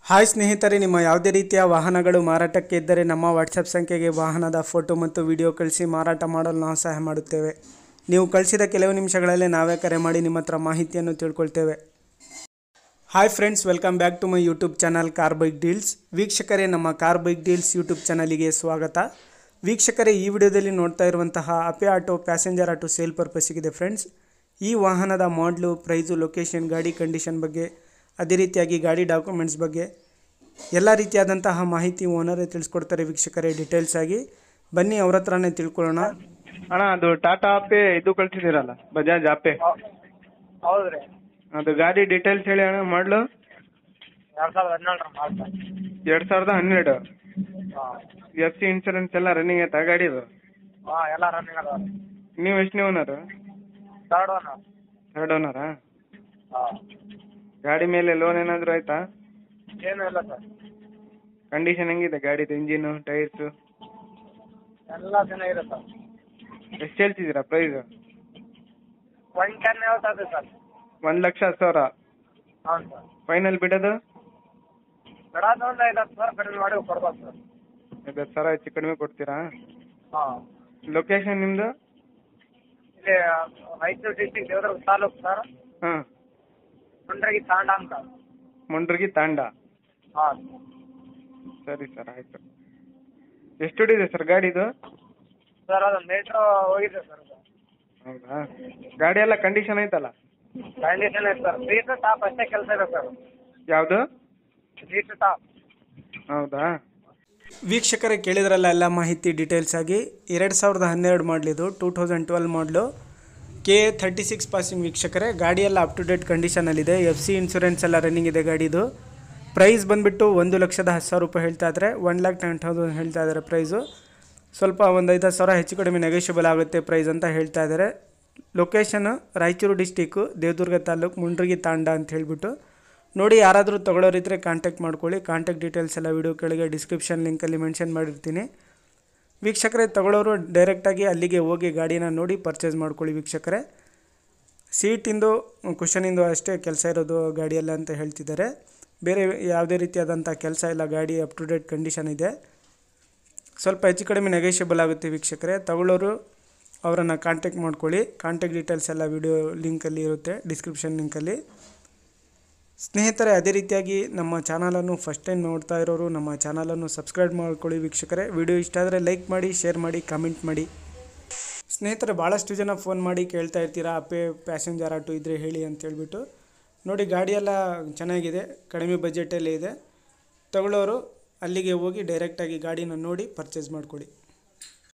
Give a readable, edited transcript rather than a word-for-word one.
Hi ಸ್ನೇಹಿತರೆ, ನಿಮ್ಮ ಯಾವುದೇ ರೀತಿಯ ವಾಹನಗಳು ಮಾರಾಟಕ್ಕೆ ಇದ್ದರೆ ನಮ್ಮ ವಾಟ್ಸಪ್ ಸಂಖ್ಯೆಗೆ ವಾಹನದ ಫೋಟೋ ಮತ್ತು ವಿಡಿಯೋ ಕಳಿಸಿ ಮಾರಾಟ ಮಾಡಲು ನಾವು ಸಹಾಯ ಮಾಡುತ್ತೇವೆ. ನೀವು ಕಳಿಸಿದ ಕೆಲವು ನಿಮಿಷಗಳಲ್ಲೇ ನಾವೇ ಕರೆ ಮಾಡಿ ನಿಮ್ಮ ಹತ್ರ ಮಾಹಿತಿಯನ್ನು ತಿಳ್ಕೊಳ್ತೇವೆ. Hi friends, welcome back to my YouTube channel car bike deals. ವೀಕ್ಷಕರೇ, ನಮ್ಮ ಕಾರ್ ಬೈಕ್ ಡೀಲ್ಸ್ ಯೂಟ್ಯೂಬ್ ಚಾನಲಿಗೆ ಸ್ವಾಗತ. ವೀಕ್ಷಕರೇ, ಈ ವಿಡಿಯೋದಲ್ಲಿ ನೋಡ್ತಾ ಇರುವಂತಹ Ape auto passenger auto sale ಪರ್ಪಸ್ಸಿಗಿದೆ ಫ್ರೆಂಡ್ಸ್. ಈ ವಾಹನದ ಮಾಡಲು, ಪ್ರೈಸು, ಲೊಕೇಶನ್, ಗಾಡಿ ಕಂಡೀಷನ್ ಬಗ್ಗೆ, ಅದೇ ರೀತಿಯಾಗಿ ಗಾಡಿ ಡಾಕ್ಯುಮೆಂಟ್ಸ್ ಬಗ್ಗೆ ಎಲ್ಲ ರೀತಿಯಾದಂತಹ ಮಾಹಿತಿ ಓನರೇ ತಿಳಿಸ್ಕೊಡ್ತಾರೆ. ವೀಕ್ಷಕರೇ, ಡೀಟೇಲ್ಸ್ ಆಗಿ ಬನ್ನಿ ಅವ್ರ ಹತ್ರನೇ ತಿಳ್ಕೊಳ್ಳೋಣ. ಅಣ್ಣ, ಅದು ಟಾಟಾ ಆಪೆ ಇದು ಕಳ್ಸಿದಿರಲ್ಲ, ಬಜಾಜ್ ಆಪೆ, ಹೌದ್ರಿ. ಅದು ಗಾಡಿ ಡೀಟೇಲ್ಸ್ ಹೇಳಿ ಅಣ್ಣ. ಮಾಡಲು 2017 2012. ಎಫ್ ಸಿ ಇನ್ಸೂರೆನ್ಸ್ ಎಲ್ಲ ರನ್ನಿಂಗ್ ಐತಾ ಗಾಡಿದು? ಎಲ್ಲ ರನ್ನಿಂಗ್ ಅದಾವ. ನೀವು ಎಷ್ಟನೇ ಓನರು? Third owner. ಥರ್ಡ್ ಓನರಾ? ಗಾಡಿ ಮೇಲೆ ಲೋನ್ ಏನಾದರೂ ಆಯ್ತಾ? ಏನೂ ಇಲ್ಲ ಸರ್. ಕಂಡೀಷನ್ ಹೆಂಗಿದೆ ಗಾಡಿದು? ಇಂಜಿನು, ಟೈರ್ಸು ಎಲ್ಲ ಚೆನ್ನಾಗಿದೆ ಸರ್. ಎಷ್ಟು ಹೇಳ್ತಿದ್ದೀರಾ ಪ್ರೈಸು? 110 ಹೇಳ್ತಾ ಸರ್. 1,10,000. ಹೌದು ಸರ್. ಫೈನಲ್ ಬಿಡೋದು? ಬಿಡೋದು ಒಂದು 5-10 ಸಾವಿರ ಕಡಿಮೆ ಮಾಡಿ ಕೊಡ್ಬೋದು ಸರ್. 5,000 ಹೆಚ್ಚು ಕಡಿಮೆ ಕೊಡ್ತೀರಾ? ಹಾಂ. ಲೊಕೇಶನ್ ನಿಮ್ಮದು? ಇಲ್ಲಿ ಮೈಸೂರು ಡಿಸ್ಟಿಕ್ ದೇವದುರ್ಗ ತಾಲೂಕು ಸರ್. ಹಾಂ. ಮುಂಡ್ರಗಿ ತಾಂಡ ಅಂತ. ಮುಂಡ್ರಗಿ ತಾಂಡ. ಹಾಂ. ಸರಿ ಸರ್, ಆಯಿತು. ಎಷ್ಟು ಹೊಡಿದೆ ಸರ್ ಗಾಡಿದು? ಸರ್ ಅದು ಮೀಟ್ರು ಹೋಗಿದೆ ಸರ್. ಹೌದಾ? ಗಾಡಿ ಎಲ್ಲ ಕಂಡೀಷನ್ ಐತಲ್ಲ? ಕಂಡೀಷನ್ ಐತೆ ಸರ್. ಸೀಟು ಟಾಪ್ ಅಷ್ಟೇ ಕೆಲಸ ಇದೆ ಸರ್. ಯಾವುದು? Seat top. ಹೌದಾ? ವೀಕ್ಷಕರೇ, ಕೇಳಿದ್ರಲ್ಲ ಎಲ್ಲ ಮಾಹಿತಿ ಡೀಟೇಲ್ಸ್ ಆಗಿ. 2012 ಮಾಡಲಿದು, 2012 ಮಾಡಲು, KA36 ಪಾಸಿಂಗ್. ವೀಕ್ಷಕರೇ, ಗಾಡಿಯೆಲ್ಲ ಅಪ್ ಟು ಡೇಟ್ ಕಂಡೀಷನಲ್ಲಿದೆ. ಎಫ್ ಸಿ ಇನ್ಸೂರೆನ್ಸ್ ಎಲ್ಲ ರನ್ನಿಂಗ್ ಇದೆ ಗಾಡಿದು. ಪ್ರೈಸ್ ಬಂದುಬಿಟ್ಟು 1,10,000 ರೂಪಾಯಿ ಹೇಳ್ತಾ ಇದ್ದಾರೆ. 1,10,000 ಹೇಳ್ತಾ ಇದ್ದಾರೆ ಪ್ರೈಸು. ಸ್ವಲ್ಪ ಒಂದು 5,000 ಹೆಚ್ಚು ಕಡಿಮೆ ನೆಗೋಷಿಯಬಲ್ ಆಗುತ್ತೆ ಪ್ರೈಸ್ ಅಂತ ಹೇಳ್ತಾ ಇದ್ದಾರೆ. ಲೊಕೇಶನು ರಾಯಚೂರು ಡಿಸ್ಟಿಕ್ಕು, ದೇವದುರ್ಗ ತಾಲೂಕು, ಮುಂಡ್ರಗಿ ತಾಂಡ ಅಂತ ಹೇಳಿಬಿಟ್ಟು. ನೋಡಿ, ಯಾರಾದರೂ ತೊಗೊಳೋರಿದ್ದರೆ ಕಾಂಟ್ಯಾಕ್ಟ್ ಮಾಡ್ಕೊಳ್ಳಿ. ಕಾಂಟ್ಯಾಕ್ಟ್ ಡೀಟೇಲ್ಸ್ ಎಲ್ಲ ವಿಡಿಯೋ ಕೆಳಗೆ ಡಿಸ್ಕ್ರಿಪ್ಷನ್ ಲಿಂಕಲ್ಲಿ ಮೆನ್ಷನ್ ಮಾಡಿರ್ತೀನಿ. ವೀಕ್ಷಕರೇ, ತೊಗೊಳೋರು ಡೈರೆಕ್ಟಾಗಿ ಅಲ್ಲಿಗೆ ಹೋಗಿ ಗಾಡಿನ ನೋಡಿ ಪರ್ಚೇಸ್ ಮಾಡ್ಕೊಳ್ಳಿ. ವೀಕ್ಷಕರೇ, ಸೀಟಿಂದು, ಕುಷನಿಂದು ಅಷ್ಟೇ ಕೆಲಸ ಇರೋದು ಗಾಡಿಯಲ್ಲ ಅಂತ ಹೇಳ್ತಿದ್ದಾರೆ. ಬೇರೆ ಯಾವುದೇ ರೀತಿಯಾದಂಥ ಕೆಲಸ ಇಲ್ಲ. ಗಾಡಿ ಅಪ್ ಟು ಡೇಟ್ ಕಂಡೀಷನ್ ಇದೆ. ಸ್ವಲ್ಪ ಹೆಚ್ಚು ಕಡಿಮೆ ನೆಗೋಷಿಯಬಲ್ ಆಗುತ್ತೆ. ವೀಕ್ಷಕರೇ, ತಗೊಳ್ಳೋರು ಅವರನ್ನು ಕಾಂಟ್ಯಾಕ್ಟ್ ಮಾಡ್ಕೊಳ್ಳಿ. ಕಾಂಟ್ಯಾಕ್ಟ್ ಡೀಟೇಲ್ಸ್ ಎಲ್ಲ ವಿಡಿಯೋ ಲಿಂಕಲ್ಲಿ ಇರುತ್ತೆ, ಡಿಸ್ಕ್ರಿಪ್ಷನ್ ಲಿಂಕಲ್ಲಿ. ಸ್ನೇಹಿತರೆ, ಅದೇ ರೀತಿಯಾಗಿ ನಮ್ಮ ಚಾನಲನ್ನು ಫಸ್ಟ್ ಟೈಮ್ ನೋಡ್ತಾ ಇರೋರು ನಮ್ಮ ಚಾನಲನ್ನು ಸಬ್ಸ್ಕ್ರೈಬ್ ಮಾಡ್ಕೊಳ್ಳಿ. ವೀಕ್ಷಕರೇ, ವಿಡಿಯೋ ಇಷ್ಟ ಆದರೆ ಲೈಕ್ ಮಾಡಿ, ಶೇರ್ ಮಾಡಿ, ಕಮೆಂಟ್ ಮಾಡಿ. ಸ್ನೇಹಿತರೆ, ಭಾಳಷ್ಟು ಜನ ಫೋನ್ ಮಾಡಿ ಕೇಳ್ತಾ ಇರ್ತೀರಾ, ಅಪೆ ಪ್ಯಾಸೆಂಜರ್ ಆಟೋ ಇದ್ದರೆ ಹೇಳಿ ಅಂತ ಹೇಳ್ಬಿಟ್ಟು. ನೋಡಿ, ಗಾಡಿಯೆಲ್ಲ ಚೆನ್ನಾಗಿದೆ, ಕಡಿಮೆ ಬಜೆಟಲ್ಲೇ ಇದೆ. ತಗೊಳ್ಳೋರು ಅಲ್ಲಿಗೆ ಹೋಗಿ ಡೈರೆಕ್ಟಾಗಿ ಗಾಡಿನ ನೋಡಿ ಪರ್ಚೇಸ್ ಮಾಡ್ಕೊಳ್ಳಿ.